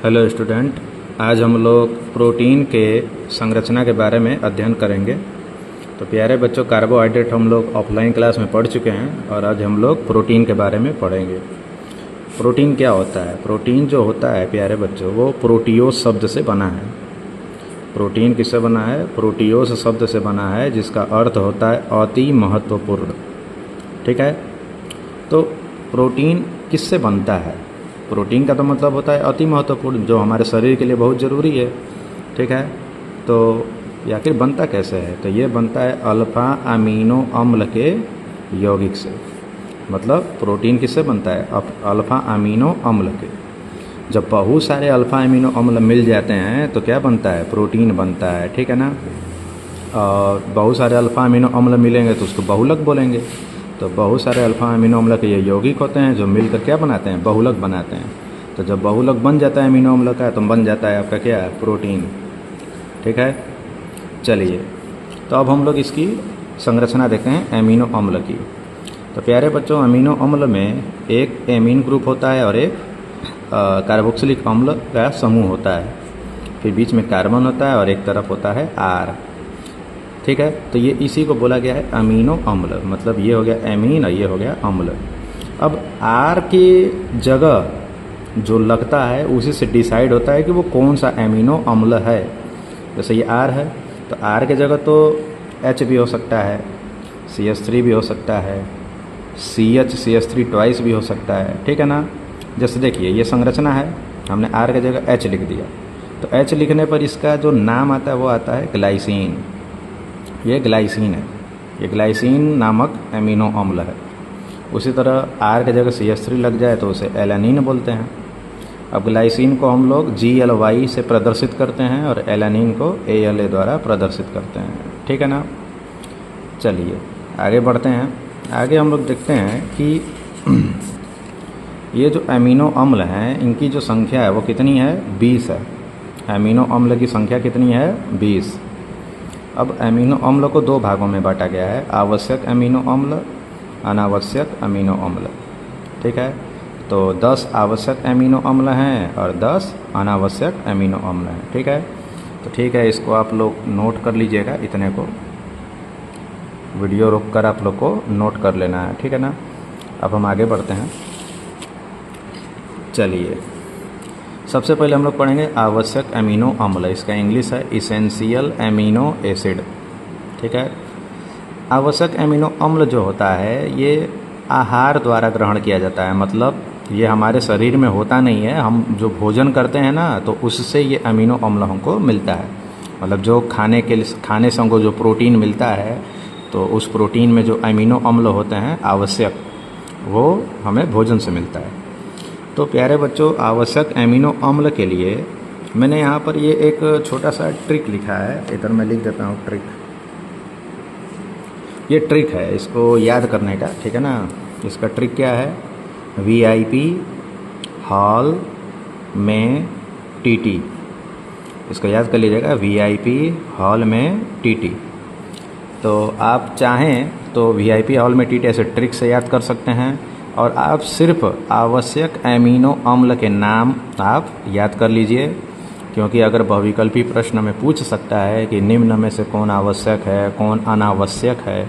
Hello student, आज हम लोग प्रोटीन के संरचना के बारे में अध्ययन करेंगे। तो प्यारे बच्चों, कार्बोहाइड्रेट हम लोग ऑफलाइन क्लास में पढ़ चुके हैं और आज हम लोग प्रोटीन के बारे में पढ़ेंगे। प्रोटीन क्या होता है? प्रोटीन जो होता है प्यारे बच्चों, वो प्रोटियोस शब्द से बना है। प्रोटीन किससे बना है? प्रोटियोस शब्द से बना है, जिसका अर्थ होता है अति महत्वपूर्ण। ठीक है, तो प्रोटीन किससे बनता है? प्रोटीन का तो मतलब होता है अति महत्वपूर्ण, जो हमारे शरीर के लिए बहुत ज़रूरी है। ठीक है, तो आखिर बनता कैसे है? तो ये बनता है अल्फ़ा अमीनो अम्ल के यौगिक से। मतलब प्रोटीन किससे बनता है? अल्फ़ा अमीनो अम्ल के। जब बहुत सारे अल्फ़ा अमीनो अम्ल मिल जाते हैं तो क्या बनता है? प्रोटीन बनता है। ठीक है ना। और बहुत सारे अल्फ़ा अमीनो अम्ल मिलेंगे तो उसको बहुलक बोलेंगे। तो बहुत सारे अल्फ़ा अमीनो अम्ल के ये यौगिक होते हैं जो मिलकर क्या बनाते हैं? बहुलक बनाते हैं। तो जब बहुलक बन जाता है अमीनो अम्ल का, तो बन जाता है आपका क्या? प्रोटीन। ठीक है, चलिए तो अब हम लोग इसकी संरचना देखते हैं अमीनो अम्ल की। तो प्यारे बच्चों, अमीनो अम्ल में एक एमीन ग्रुप होता है और एक कार्बोक्सिलिक अम्ल का समूह होता है। फिर बीच में कार्बन होता है और एक तरफ होता है आर। ठीक है, तो ये इसी को बोला गया है अमीनो अम्ल। मतलब ये हो गया एमीन और ये हो गया अम्ल। अब आर की जगह जो लगता है उसी से डिसाइड होता है कि वो कौन सा एमीनो अम्ल है। जैसे ये आर है तो आर की जगह तो एच भी हो सकता है, CH3 भी हो सकता है, CH3 ट्वाइस भी हो सकता है। ठीक है ना। जैसे देखिए ये संरचना है, हमने आर की जगह एच लिख दिया, तो एच लिखने पर इसका जो नाम आता है वो आता है ग्लाइसिन। ये ग्लाइसिन है, ये ग्लाइसिन नामक एमिनो अम्ल है। उसी तरह आर की जगह CH3 लग जाए तो उसे एलानिन बोलते हैं। अब ग्लाइसिन को हम लोग GLY से प्रदर्शित करते हैं और एलानिन को ALA द्वारा प्रदर्शित करते हैं। ठीक है ना। चलिए आगे बढ़ते हैं। आगे हम लोग देखते हैं कि ये जो एमिनो अम्ल हैं इनकी जो संख्या है वो कितनी है? 20 है। एमिनो अम्ल की संख्या कितनी है? 20। अब एमिनो अम्ल को दो भागों में बांटा गया है, आवश्यक एमिनो अम्ल, अनावश्यक अमीनो अम्ल। ठीक है, तो 10 आवश्यक एमिनो अम्ल हैं और 10 अनावश्यक एमिनो अम्ल हैं। ठीक है, तो ठीक है, इसको आप लोग नोट कर लीजिएगा। इतने को वीडियो रोक कर आप लोग को नोट कर लेना है। ठीक है ना। अब हम आगे बढ़ते हैं। चलिए सबसे पहले हम लोग पढ़ेंगे आवश्यक एमिनो अम्ल। इसका इंग्लिश है इसेंशियल एमिनो एसिड। ठीक है, आवश्यक एमिनो अम्ल जो होता है ये आहार द्वारा ग्रहण किया जाता है। मतलब ये हमारे शरीर में होता नहीं है, हम जो भोजन करते हैं ना तो उससे ये अमीनो अम्ल हमको मिलता है। मतलब जो खाने से हमको जो प्रोटीन मिलता है, तो उस प्रोटीन में जो अमीनो अम्ल होते हैं आवश्यक, वो हमें भोजन से मिलता है। तो प्यारे बच्चों, आवश्यक एमिनो अम्ल के लिए मैंने यहाँ पर ये एक छोटा सा ट्रिक लिखा है। इधर मैं लिख देता हूँ ट्रिक। ये ट्रिक है इसको याद करने का। ठीक है ना। इसका ट्रिक क्या है? VIP हॉल में TT। इसको याद कर लीजिएगा, VIP हॉल में TT। तो आप चाहें तो VIP हॉल में TT ऐसे ट्रिक से याद कर सकते हैं, और आप सिर्फ आवश्यक एमिनो अम्ल के नाम आप याद कर लीजिए। क्योंकि अगर बहुविकल्पी प्रश्न में पूछ सकता है कि निम्न में से कौन आवश्यक है, कौन अनावश्यक है,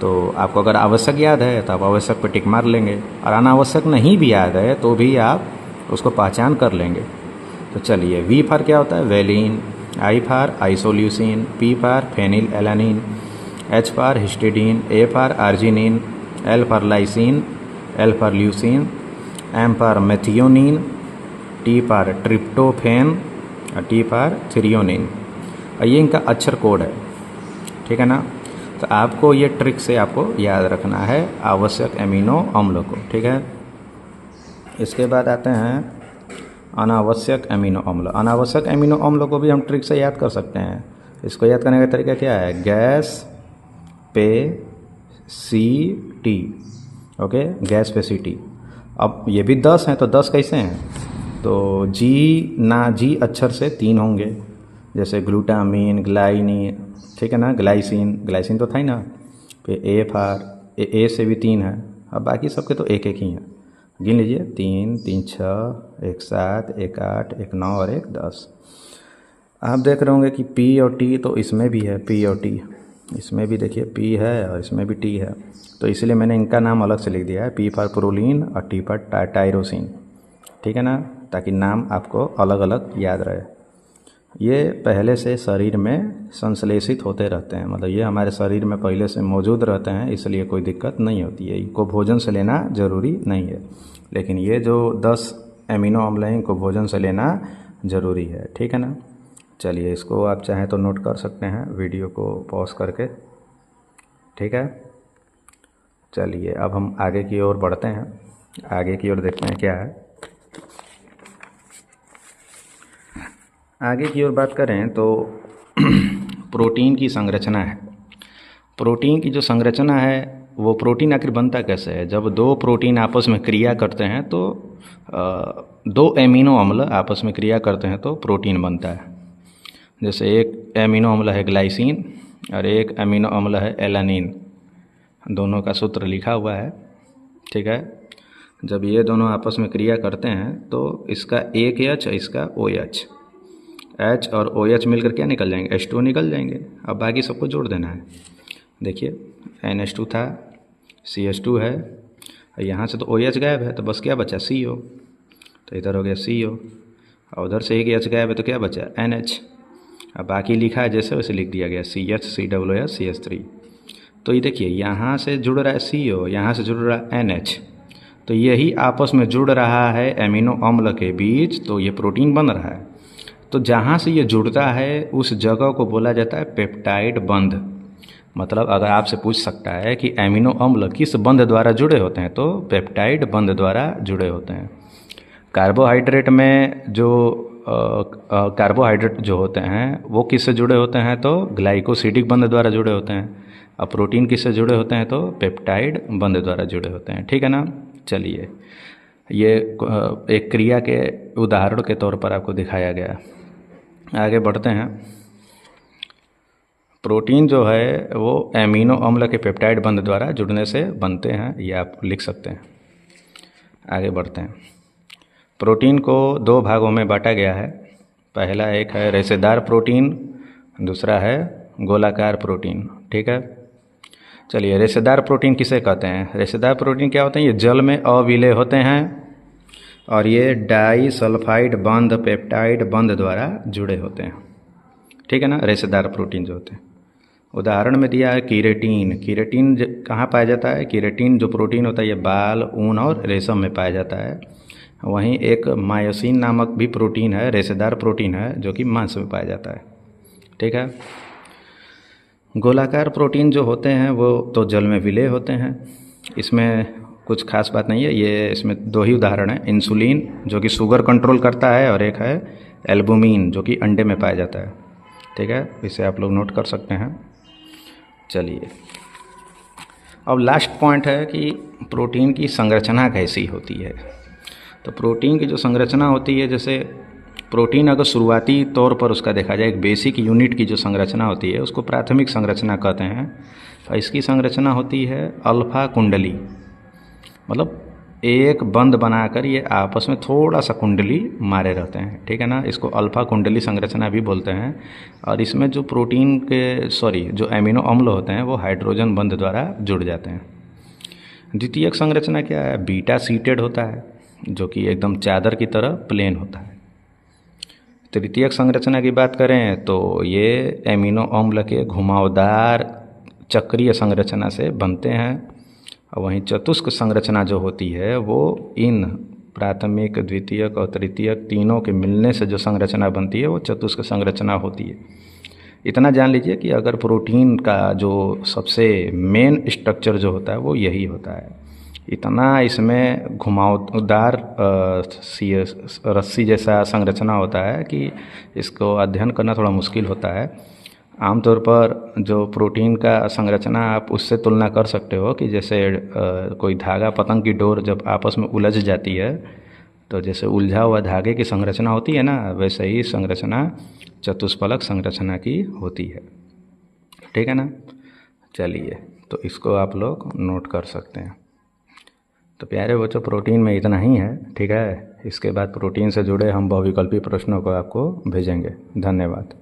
तो आपको अगर आवश्यक याद है तो आप आवश्यक पर टिक मार लेंगे, और अनावश्यक नहीं भी याद है तो भी आप उसको पहचान कर लेंगे। तो चलिए, V फॉर क्या होता है? Valine, I for isoleucine, P for phenylalanine, H for histidine, A for arginine, L for lysine, L for leucine, M for methionine, T for tryptophan और T फॉर थ्रियोनिन। और ये इनका अक्षर code है। ठीक है ना। तो आपको ये ट्रिक से आपको याद रखना है आवश्यक एमिनो अम्ल को। ठीक है, इसके बाद आते हैं अनावश्यक एमिनो अम्ल। अनावश्यक एमिनो अम्ल को भी हम ट्रिक से याद कर सकते हैं। इसको याद करने का तरीका क्या है? गैस पे CT। ओके, गैस पे CT। अब ये भी 10 हैं, तो 10 कैसे हैं? तो G अक्षर से 3 होंगे, जैसे ग्लूटामीन, ग्लाइनिन। ठीक है ना। ग्लाइसिन तो था ही ना। फिर A से भी 3 है। अब बाकी सबके तो एक एक ही हैं। गिन लीजिए, 3 3 6 एक 7, एक 8, एक 9 और एक 10। आप देख रहे होंगे कि P और T तो इसमें भी है, P और T इसमें भी देखिए P है और इसमें भी T है, तो इसलिए मैंने इनका नाम अलग से लिख दिया है, P फॉर प्रोलीन और T फॉर टायरोसिन, ठीक है ना, ताकि नाम आपको अलग अलग याद रहे। ये पहले से शरीर में संश्लेषित होते रहते हैं, मतलब ये हमारे शरीर में पहले से मौजूद रहते हैं, इसलिए कोई दिक्कत नहीं होती है, इनको भोजन से लेना ज़रूरी नहीं है। लेकिन ये जो 10 एमिनो अम्ल हैं इनको भोजन से लेना ज़रूरी है, ठीक है ना। चलिए, इसको आप चाहें तो नोट कर सकते हैं वीडियो को पॉज करके, ठीक है। चलिए अब हम आगे की ओर बढ़ते हैं, आगे की ओर देखते हैं क्या है। आगे की ओर बात करें तो प्रोटीन की संरचना है। प्रोटीन की जो संरचना है वो प्रोटीन आखिर बनता कैसे है। जब दो प्रोटीन आपस में क्रिया करते हैं तो दो एमिनो अम्ल आपस में क्रिया करते हैं तो प्रोटीन बनता है। जैसे एक एमिनो अम्ल है ग्लाइसिन और एक एमिनो अम्ल है एलानिन, दोनों का सूत्र लिखा हुआ है, ठीक है। जब ये दोनों आपस में क्रिया करते हैं तो इसका एक H और इसका OH, H और OH मिलकर क्या निकल जाएंगे, H2O निकल जाएंगे। अब बाकी सबको जोड़ देना है। देखिए NH2 था, CH2 है, यहाँ से तो OH गायब है तो बस क्या बचा, CO, तो इधर हो गया CO, और उधर से एक H गायब है तो क्या बचा, NH। अब बाकी लिखा है जैसे वैसे लिख दिया गया, CH, COOH, CH3। तो ये देखिए यहाँ से जुड़ रहा है CO, यहाँ से जुड़ रहा है NH, तो यही आपस में जुड़ रहा है एमिनो अम्ल के बीच, तो ये प्रोटीन बन रहा है। तो जहाँ से ये जुड़ता है उस जगह को बोला जाता है पेप्टाइड बंध। मतलब अगर आपसे पूछ सकता है कि एमिनो अम्ल किस बंध द्वारा जुड़े होते हैं, तो पेप्टाइड बंध द्वारा जुड़े होते हैं। कार्बोहाइड्रेट में जो कार्बोहाइड्रेट जो होते हैं वो किससे जुड़े होते हैं, तो ग्लाइकोसिडिक बंध द्वारा जुड़े होते हैं। और प्रोटीन किससे जुड़े होते हैं, तो पेप्टाइड बंध द्वारा जुड़े होते हैं, ठीक है ना। चलिए, ये एक क्रिया के उदाहरण के तौर पर आपको दिखाया गया। आगे बढ़ते हैं। प्रोटीन जो है वो एमिनो अम्ल के पेप्टाइड बंध द्वारा जुड़ने से बनते हैं, ये आप लिख सकते हैं। आगे बढ़ते हैं। प्रोटीन को दो भागों में बांटा गया है। पहला एक है रेशेदार प्रोटीन, दूसरा है गोलाकार प्रोटीन, ठीक है। चलिए, रेशेदार प्रोटीन किसे कहते हैं। रेशेदार प्रोटीन क्या होते हैं, ये जल में अविलेय होते हैं और ये डाइसल्फाइड बंध पेप्टाइड बंध द्वारा जुड़े होते हैं, ठीक है ना। रेशेदार प्रोटीन जो होते हैं, उदाहरण में दिया है कीरेटिन। कीरेटिन कहाँ पाया जाता है, कीरेटिन जो प्रोटीन होता है ये बाल, ऊन और रेशम में पाया जाता है। वहीं एक मायोसिन नामक भी प्रोटीन है, रेशेदार प्रोटीन है, जो कि मांस में पाया जाता है, ठीक है। गोलाकार प्रोटीन जो होते हैं वो तो जल में विलेय होते हैं, इसमें कुछ खास बात नहीं है। ये इसमें दो ही उदाहरण हैं, इंसुलिन जो कि शुगर कंट्रोल करता है और एक है एल्बुमिन जो कि अंडे में पाया जाता है, ठीक है। इसे आप लोग नोट कर सकते हैं। चलिए, अब लास्ट पॉइंट है कि प्रोटीन की संरचना कैसी होती है। तो प्रोटीन की जो संरचना होती है, जैसे प्रोटीन अगर शुरुआती तौर पर उसका देखा जाए, एक बेसिक यूनिट की जो संरचना होती है उसको प्राथमिक संरचना कहते हैं। तो इसकी संरचना होती है अल्फा कुंडली, मतलब एक बंध बनाकर ये आपस में थोड़ा सा कुंडली मारे रहते हैं, ठीक है ना। इसको अल्फा कुंडली संरचना भी बोलते हैं। और इसमें जो प्रोटीन के जो एमिनो अम्ल होते हैं वो हाइड्रोजन बंध द्वारा जुड़ जाते हैं। द्वितीयक संरचना क्या है, बीटा सीटेड होता है जो कि एकदम चादर की तरह प्लेन होता है। तृतीयक संरचना की बात करें तो ये एमिनो अम्ल के घुमावदार चक्रीय संरचना से बनते हैं। और वहीं चतुष्क संरचना जो होती है वो इन प्राथमिक, द्वितीयक और तृतीयक तीनों के मिलने से जो संरचना बनती है वो चतुष्क संरचना होती है। इतना जान लीजिए कि अगर प्रोटीन का जो सबसे मेन स्ट्रक्चर जो होता है वो यही होता है। इतना इसमें घुमावदार रस्सी जैसा संरचना होता है कि इसको अध्ययन करना थोड़ा मुश्किल होता है। आमतौर पर जो प्रोटीन का संरचना आप उससे तुलना कर सकते हो कि जैसे कोई धागा पतंग की डोर जब आपस में उलझ जाती है तो जैसे उलझा हुआ धागे की संरचना होती है ना, वैसे ही संरचना चतुष्फलक संरचना की होती है, ठीक है ना। चलिए, तो इसको आप लोग नोट कर सकते हैं। तो प्यारे बच्चों प्रोटीन में इतना ही है, ठीक है। इसके बाद प्रोटीन से जुड़े हम बहुविकल्पी प्रश्नों को आपको भेजेंगे। धन्यवाद।